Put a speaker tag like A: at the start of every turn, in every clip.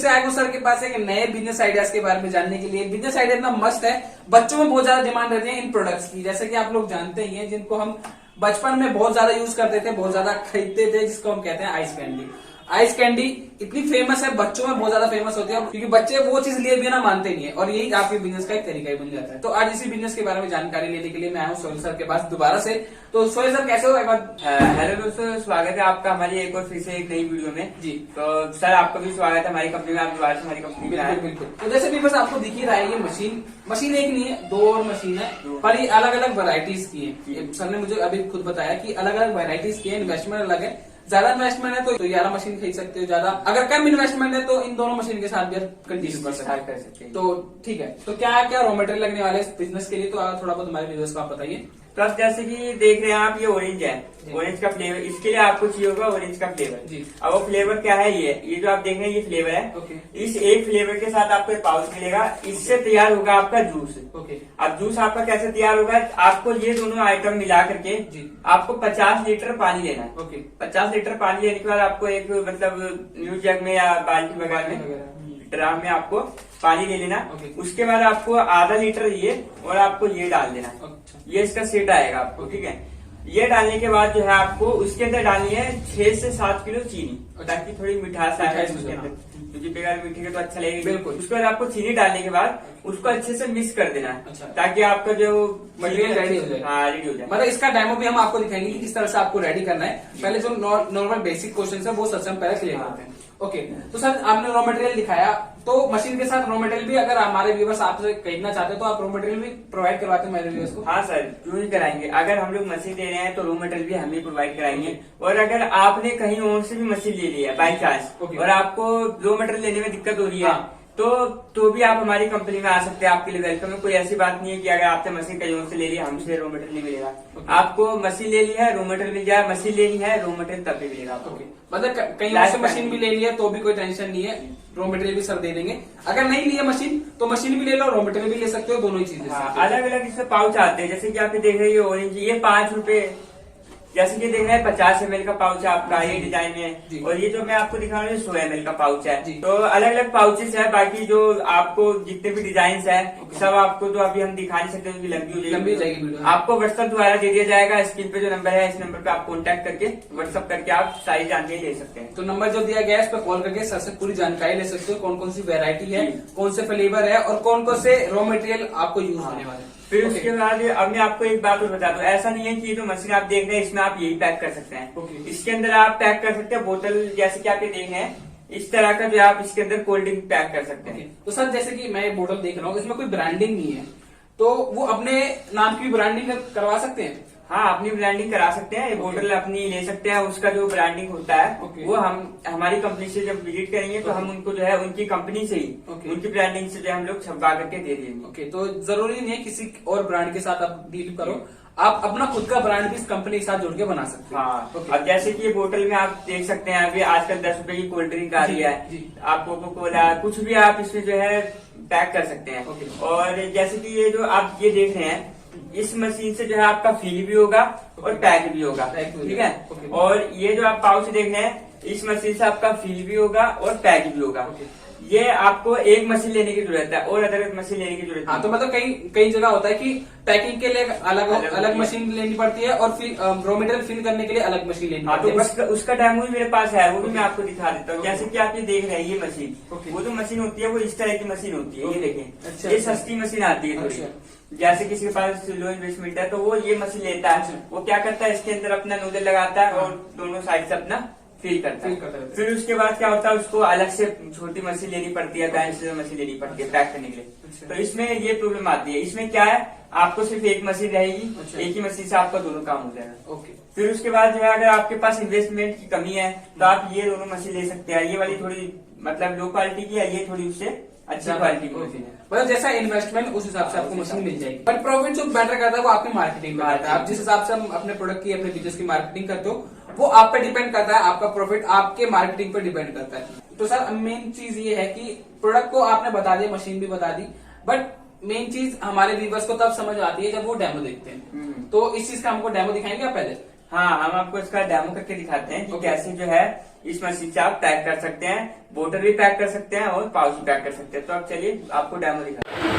A: से आए हूँ सर के पास एक नए बिजनेस आइडियाज के बारे में जानने के लिए। बिजनेस आइडिया इतना मस्त है, बच्चों में बहुत ज्यादा डिमांड रहती है इन प्रोडक्ट्स की। जैसे कि आप लोग जानते ही हैं, जिनको हम बचपन में बहुत ज्यादा यूज करते थे, बहुत ज्यादा खरीदते थे, जिसको हम कहते हैं आइस कैंडी। आइस कैंडी इतनी फेमस है, बच्चों में बहुत ज्यादा फेमस होती है, क्योंकि बच्चे वो चीज लिए बिना मानते नहीं है, और यही आपके बिजनेस का एक तरीका ही बन जाता है। तो आज इसी बिजनेस के बारे में जानकारी लेने के लिए मैं आया हूँ सोहेल सर के पास दोबारा से। तो सोहेल सर कैसे हो? एक बार
B: हेलो दोस्तों, स्वागत है आपका हमारी एक और फिर से एक नई वीडियो में
A: जी।
B: तो सर आपका भी स्वागत है हमारी कंपनी में। आप दोबारा से हमारी कंपनी में आए।
A: बिल्कुल। तो जैसे भी बस आपको दिख ही रहा है, ये मशीन एक नहीं है, दो और मशीन है, पर ये अलग अलग वैरायटीज की है। सर ने मुझे अभी खुद बताया कि अलग अलग वैरायटीज की है, इन्वेस्टमेंट अलग है। ज्यादा इन्वेस्टमेंट है तो 11 मशीन खरीद सकते हो, ज्यादा अगर कम इन्वेस्टमेंट है तो इन दोनों मशीन के साथ भी कंटिन्यू कर सकते हैं। तो ठीक है, तो क्या क्या रॉ मटेरियल लगने वाले इस बिजनेस के लिए, तो थोड़ा बहुत हमारे व्यूअर्स को आप बताइए।
B: तो आप जैसे कि देख रहे हैं आप, ये ऑरेंज है, ऑरेंज का फ्लेवर। इसके लिए आपको चाहिए होगा ऑरेंज का फ्लेवर
A: जी।
B: अब वो फ्लेवर क्या है, ये जो आप देख रहे हैं ये फ्लेवर है।
A: ओके।
B: इस एक फ्लेवर के साथ आपको एक पाउच मिलेगा, इससे तैयार होगा आपका जूस।
A: ओके।
B: अब जूस आपका कैसे तैयार होगा, आपको ये दोनों आइटम मिला करके
A: जी।
B: आपको 50 लीटर पानी लेना है।
A: ओके।
B: 50 लीटर पानी लेने के बाद आपको एक मतलब न्यू जग में या बाल्टी वगैरह में ड्राम में आपको पानी ले लेना। उसके बाद आपको आधा लीटर ये और आपको ये डाल देना। ये इसका सेट आएगा आपको, ठीक है। ये डालने के बाद जो है आपको उसके अंदर डालनी है 6 से 7 किलो चीनी, ताकि थोड़ी मिठास आए उसके अंदर, क्योंकि बगैर मीठे के तो अच्छा लगेगा।
A: बिल्कुल।
B: उसके बाद आपको चीनी डालने के बाद उसको अच्छे से मिक्स कर देना है।
A: अच्छा।
B: ताकि आपका जो
A: मटेरियल रेडी हो जाए।
B: हाँ, रेडी हो जाए।
A: मतलब इसका डेमो भी हम आपको दिखाएंगे कि किस तरह से आपको रेडी करना है। पहले जो नॉर्मल बेसिक क्वेश्चन है वो सबसे हम पहले क्लियर करते हैं। ओके, तो सर आपने रॉ मटेरियल दिखाया, तो मशीन के साथ रॉ मटेरियल भी अगर हमारे व्यूवर्स आपसे खरीदना चाहते हैं तो आप रॉ मटेरियल भी प्रोवाइड करवाते हैं हमारे व्यूवर्स को?
B: हाँ सर, क्यों नहीं कराएंगे। अगर हम लोग मशीन दे रहे हैं तो रॉ मटेरियल भी हम ही प्रोवाइड कराएंगे। और अगर आपने कहीं और से भी मशीन ले लिया बाई चांस और आपको रॉ मटेरियल लेने में दिक्कत हो रही है, तो भी आप हमारी कंपनी में आ सकते हैं। आपके लिए वेलकम है। कोई ऐसी बात नहीं है कि अगर आपने मशीन कहीं और से ले लिया हमसे रॉ मटेरियल नहीं मिलेगा। आपको मशीन ले ली है रॉ मटेरियल मिल जाए, मशीन लेनी है रॉ मटेरियल तब भी मिलेगा आपको।
A: मतलब कहीं और से मशीन भी ले लिया तो भी कोई टेंशन नहीं है, रॉ मटेरियल भी सर दे देंगे। अगर नहीं लिया मशीन तो मशीन भी ले लो, रॉ मटेरियल भी ले सकते हो, दोनों ही चीजें।
B: अलग अलग इसमें पाउच आते हैं, जैसे कि आप देख रहे हैं ये ऑरेंज, ये 5 रुपए, जैसे कि देख रहे हैं 50 ml का पाउच है आपका, ये डिजाइन में। और ये जो मैं आपको दिखा रहा हूँ 100 ml का पाउच है। तो अलग अलग पाउचेस है। बाकी जो आपको जितने भी डिजाइन है सब आपको तो अभी हम दिखा नहीं सकते, क्योंकि लंबी हो जाएगी। आपको व्हाट्सएप द्वारा दे दिया जाएगा। स्क्रीन पे जो नंबर है, इस नंबर पे आप कॉन्टैक्ट करके व्हाट्सएप करके आप सारी जानकारी ले सकते हैं।
A: तो नंबर जो दिया गया है इस पर कॉल करके सर से पूरी जानकारी ले सकते हो, कौन कौन सी वेरायटी है, कौन से फ्लेवर है और कौन कौन से रॉ मटेरियल आपको यूज होने वाले हैं।
B: फिर उसके बाद अब मैं आपको एक बात और बता दूं, ऐसा नहीं है कि ये जो मशीन आप देख रहे हैं इसमें आप यही पैक कर सकते हैं। इसके अंदर आप पैक कर सकते हैं बोतल, जैसे कि आप ये देख रहे हैं इस तरह का जो आप इसके अंदर कोल्ड ड्रिंक पैक कर सकते हैं।
A: तो सर जैसे कि मैं बोतल देख रहा हूँ, इसमें कोई ब्रांडिंग नहीं है, तो वो अपने नाम की ब्रांडिंग करवा सकते हैं?
B: हाँ, अपनी ब्रांडिंग करा सकते हैं। ये बोतल अपनी ले सकते हैं, उसका जो ब्रांडिंग होता है वो हम हमारी कंपनी से जब विजिट करेंगे तो हम उनको जो है उनकी कंपनी से ही उनकी ब्रांडिंग से जो हम लोग छपवा करके दे देंगे।
A: ओके, तो जरूरी नहीं है किसी और ब्रांड के साथ आप डील करो, आप अपना खुद का ब्रांड भी इस कंपनी के साथ जोड़ के बना सकते हैं।
B: हाँ, अब जैसे कि ये बोतल में आप देख सकते हैं अभी आजकल 10 रुपए की कोल्ड ड्रिंक आ रही है, आप कोको कोला कुछ भी आप इसमें जो है पैक कर सकते हैं। और जैसे कि ये जो आप ये देख रहे हैं, इस मशीन से जो है आपका फील भी होगा और पैक भी होगा, ठीक है। और ये जो आप पाउच देख रहे हैं, इस मशीन से आपका फील भी होगा और पैक भी होगा। ये आपको एक मशीन लेने की जरूरत है और अदर मशीन लेने की जरूरत है।
A: तो मतलब कई जगह होता है कि पैकिंग के लिए अलग मशीन लेनी पड़ती है और फिर रॉ मटेरियल फिल करने के लिए अलग मशीन लेनी पड़ती है।
B: तो उसका डेमो भी मेरे पास है, वो भी मैं आपको दिखा देता हूँ। जैसे कि आप ये देख रहे हैं ये मशीन, वो जो मशीन होती है वो इस तरह की मशीन होती है। ये देखें, ये सस्ती मशीन आती है थोड़ी। जैसे किसी के पास लो इन्वेस्टमेंट है तो वो ये मशीन लेता है, वो क्या करता है इसके अंदर अपना नोजल लगाता है और दोनों साइड से अपना फील करता है। फिर उसके बाद क्या होता है, उसको अलग से छोटी मशीन लेनी पड़ती है, बैंक से मशीन लेनी पड़ती है पैक करने के लिए। तो इसमें ये प्रॉब्लम आती है। इसमें क्या है, आपको सिर्फ एक मशीन रहेगी, एक ही मशीन से आपका दोनों काम हो जाएगा। फिर उसके बाद जो है अगर आपके पास इन्वेस्टमेंट की कमी है तो आप ये दोनों मशीन ले सकते हैं। ये वाली थोड़ी मतलब लो क्वालिटी की है, ये थोड़ी उससे अच्छी क्वालिटी की मशीन है।
A: मतलब जैसा इन्वेस्टमेंट उस हिसाब से आपको मशीन मिल जाएगी। बट प्रॉफिट जो बेटर करता है वो आपकी मार्केटिंग में आता है। आप जिस हिसाब से हम अपने प्रोडक्ट की अपने बिजनेस की मार्केटिंग करते हो वो आप पे डिपेंड करता है, आपका प्रॉफिट आपके मार्केटिंग पे डिपेंड करता है। तो सर मेन चीज ये है कि प्रोडक्ट को आपने बता दिया, मशीन भी बता दी, बट मेन चीज हमारे व्यूवर्स को तब समझ आती है जब वो डेमो देखते हैं। तो इस चीज का हमको डेमो दिखाएंगे आप पहले?
B: हाँ, हम आपको इसका डेमो करके दिखाते हैं कि कैसे जो है इस मशीन से आप पैक कर सकते हैं, बोतल भी पैक कर सकते हैं और पाउच भी पैक कर सकते हैं। तो अब चलिए आपको डेमो दिखाते हैं।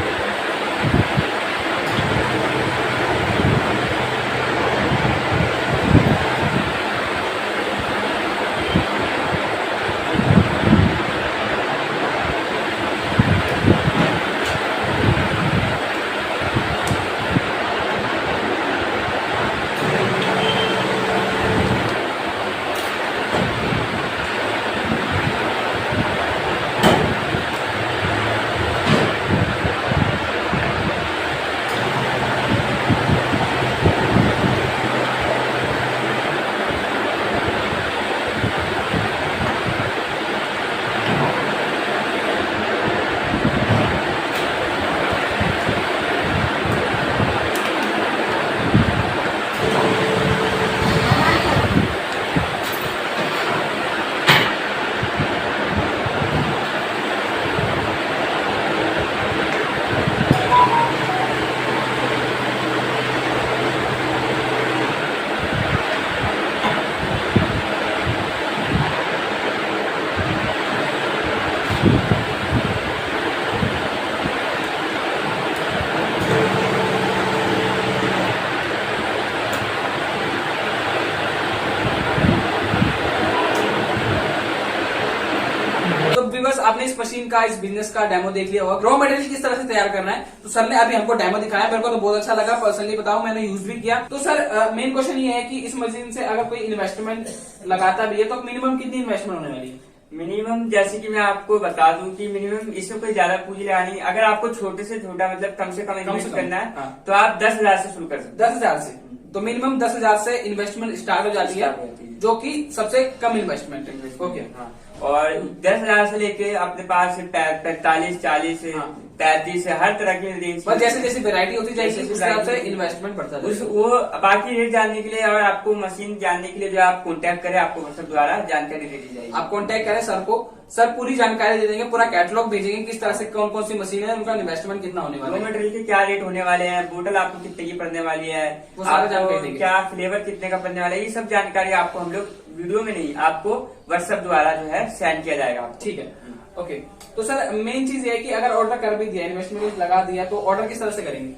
A: तो व्यूअर्स, आपने इस मशीन का, इस बिजनेस का डेमो देख लिया होगा। रॉ मटेरियल किस तरह से तैयार करना है, तो सर ने अभी हमको डेमो दिखाया, मेरे को तो बहुत अच्छा लगा। पर्सनली बताऊं, मैंने यूज भी किया। तो सर मेन क्वेश्चन ये है कि इस मशीन से अगर कोई इन्वेस्टमेंट लगाता भी है तो मिनिमम कितनी इन्वेस्टमेंट होने वाली है?
B: मिनिमम जैसे कि मैं आपको बता दूं कि मिनिमम इसमें कोई ज्यादा पूंजी लगानी, अगर आपको छोटे से छोटा मतलब कम से कम इन्वेस्ट करना है,
A: हाँ।
B: तो आप 10,000 से शुरू कर सकते
A: 10,000 से। तो मिनिमम 10,000 से इन्वेस्टमेंट स्टार्ट हो जाती है, जो कि सबसे कम इन्वेस्टमेंट है।
B: हैं।
A: ओके।
B: हाँ। और 10,000 से लेके अपने पास 45, 40,
A: हाँ।
B: 35 हर तरह की रेंज,
A: बस जैसे जैसे वेरायटी होती जाएगी
B: जैसे
A: उस हिसाब से
B: variety-
A: इन्वेस्टमेंट बढ़ता
B: उस
A: जाएगा।
B: वो बाकी रेट जानने के लिए और आपको मशीन जानने के लिए जो आप कांटेक्ट करें, आपको व्हाट्सएप द्वारा जानकारी दे दी जाएगी।
A: आप कांटेक्ट करें सर को, सर पूरी जानकारी दे देंगे, पूरा कैटलॉग भेजेंगे किस तरह से कौन कौन सी मशीन है, उनका इन्वेस्टमेंट कितना होने वाला
B: रॉ
A: है,
B: मटेरियल के क्या रेट होने वाले हैं, बोतल आपको कितने की पड़ने वाली है,
A: वो सारा
B: आपको
A: जानकारी देंगे।
B: क्या फ्लेवर कितने का पड़ने वाला है, ये सब जानकारी आपको हम लोग वीडियो में नहीं, आपको व्हाट्सएप द्वारा जो है सेंड किया जाएगा आपको।
A: ठीक है। ओके। तो सर मेन चीज ये है कि अगर ऑर्डर कर भी दिया, इन्वेस्टमेंट लगा दिया, तो ऑर्डर किस तरह से करेंगे?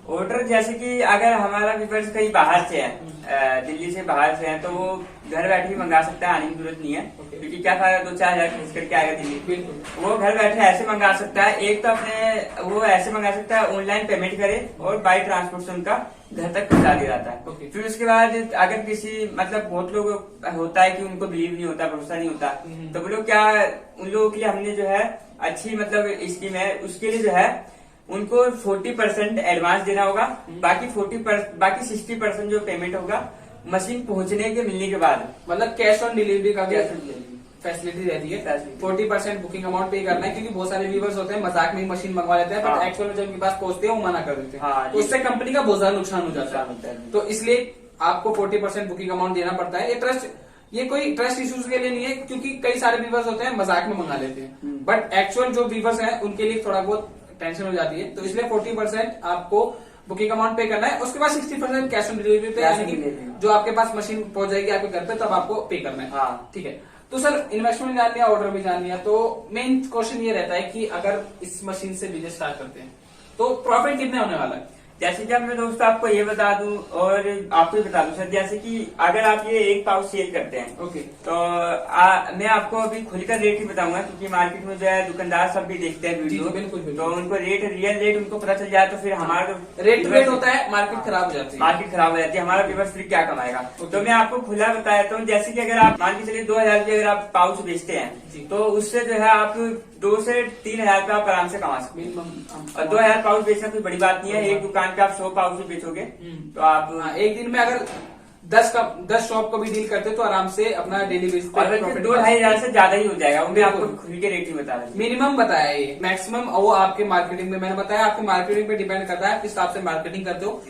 B: ऑर्डर जैसे कि अगर हमारा व्यूअर्स कहीं बाहर से है, दिल्ली से बाहर से है, तो वो घर बैठे ही मंगा सकता है, आने की जरूरत नहीं है।
A: Okay.
B: क्योंकि क्या फायदा 2-4 हजार खर्च करके आएगा दिल्ली।
A: बिल्कुल।
B: वो घर बैठे ऐसे मंगा सकता है, एक तो अपने वो ऐसे मंगा सकता है, ऑनलाइन पेमेंट करे और बाई ट्रांसपोर्ट से उनका घर तक पहुंचा दिया जाता है।
A: Okay.
B: फिर उसके बाद अगर किसी मतलब बहुत लोग होता है कि उनको बिलीव नहीं होता, भरोसा नहीं होता, तो वो लोग क्या, उन लोगों के लिए हमने जो है अच्छी मतलब स्कीम है, उसके लिए जो है उनको 40% एडवांस देना होगा, बाकी 60% जो पेमेंट होगा मशीन पहुंचने के मिलने के बाद,
A: मतलब कैश ऑन डिलीवरी का भी
B: Cash on delivery।
A: फैसिलिटी रहती है।
B: Facility।
A: 40% बुकिंग अमाउंट पे करना है, क्योंकि बहुत सारे व्यूवर्स होते हैं मजाक में ही मशीन मंगवा लेते हैं,
B: हाँ।
A: बट एक्चुअल में जब उनके पास पहुंचते हैं वो मना कर देते हैं।
B: हाँ,
A: तो उससे कंपनी का बहुत ज्यादा नुकसान हो जाता
B: नुकसान होता
A: है।
B: है।
A: तो इसलिए आपको 40% बुकिंग अमाउंट देना पड़ता है। ये कोई ट्रस्ट इश्यूज के लिए नहीं है, क्योंकि कई सारे व्यूवर्स होते हैं मजाक में मंगा लेते हैं, बट एक्चुअल जो व्यूवर्स हैं उनके लिए थोड़ा बहुत टेंशन हो जाती है। तो इसलिए 40% आपको बुकिंग अमाउंट पे करना है, उसके बाद 60% कैश ऑन डिलीवरी पे,
B: Cash on
A: यानी कि
B: delivery।
A: जो आपके पास मशीन पहुंच जाएगी आपके घर पे, तब आपको पे करना है।
B: हाँ।
A: ठीक है। तो सर इन्वेस्टमेंट जान लिया, ऑर्डर भी जान लिया, तो मेन क्वेश्चन ये रहता है कि अगर इस मशीन से बिजनेस स्टार्ट करते हैं तो प्रॉफिट कितने होने वाला है?
B: जैसे कि अब मैं दोस्तों आपको ये बता दूं और आपको भी बता दूं सर, जैसे कि अगर आप ये एक पाउच सेल करते हैं,
A: ओके।
B: तो मैं आपको अभी खुलकर रेट ही बताऊंगा, क्योंकि मार्केट में जो है दुकानदार सब भी देखते हैं वीडियो,
A: बिल्कुल, बिल्कुल।
B: तो उनको रियल रेट उनको पता चल जाए, तो फिर हमारा जो
A: रेट होता है, मार्केट खराब हो जाती है।
B: मार्केट खराब हो जाती है, हमारा व्यूअर्स फिर क्या कमाएगा। तो मैं आपको खुला बता देता हूँ, जैसे कि अगर आप मान के चलिए 2,000 रुपये अगर आप पाउच बेचते हैं, तो उससे जो है आप 2 से 3,000 रुपये आप आराम से कमा सकते हैं।
A: मिनिमम।
B: और 2,000 पाउच बेचना कोई बड़ी बात नहीं है, एक दुकान पे आप 100 पाउच भी बेचोगे तो आप
A: हाँ, एक दिन में अगर 10 शॉप को भी डील करते तो आराम से अपना डेली बेसिस पे
B: और
A: प्रॉफिट
B: 2-2.5 हजार से ज्यादा ही हो जाएगा, वो मैं आपको
A: बिल्कुल।
B: खुल के रेट ही बता रहा हूँ।
A: मिनिमम बताया ये, मैक्सिमम वो आपके मार्केटिंग में, मैंने बताया आपके मार्केटिंग पे डिपेंड करता है, किस हिसाब से मार्केटिंग करते हो,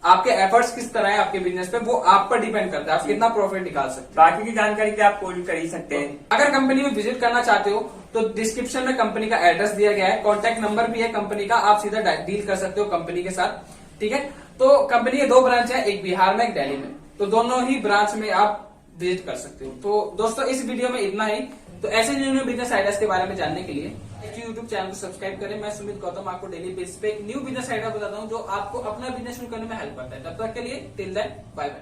A: आपके एफर्ट्स किस तरह है आपके बिजनेस पे, वो आप पर डिपेंड करता है, आप कितना प्रॉफिट निकाल सकते
B: बाकी की जानकारी की आप कॉल कर ही सकते हैं।
A: हैं। अगर कंपनी में विजिट करना चाहते हो तो डिस्क्रिप्शन में कंपनी का एड्रेस दिया गया है, कॉन्टेक्ट नंबर भी है कंपनी का, आप सीधा डील कर सकते हो कंपनी के साथ। ठीक है। तो कंपनी के 2 ब्रांच है, एक बिहार में, एक दिल्ली में। तो दोनों ही ब्रांच में आप विजिट कर सकते हो। तो दोस्तों इस वीडियो में इतना ही। तो ऐसे न्यू बिजनेस आइडियाज के बारे में जानने के लिए यूट्यूब चैनल को सब्सक्राइब करें। मैं सुमित गौतम आपको डेली बेसिस पे एक न्यू बिजनेस आइडिया बताता हूँ जो आपको अपना बिजनेस शुरू करने में हेल्प करता है। तब तक के लिए टिल देन बाय बाय।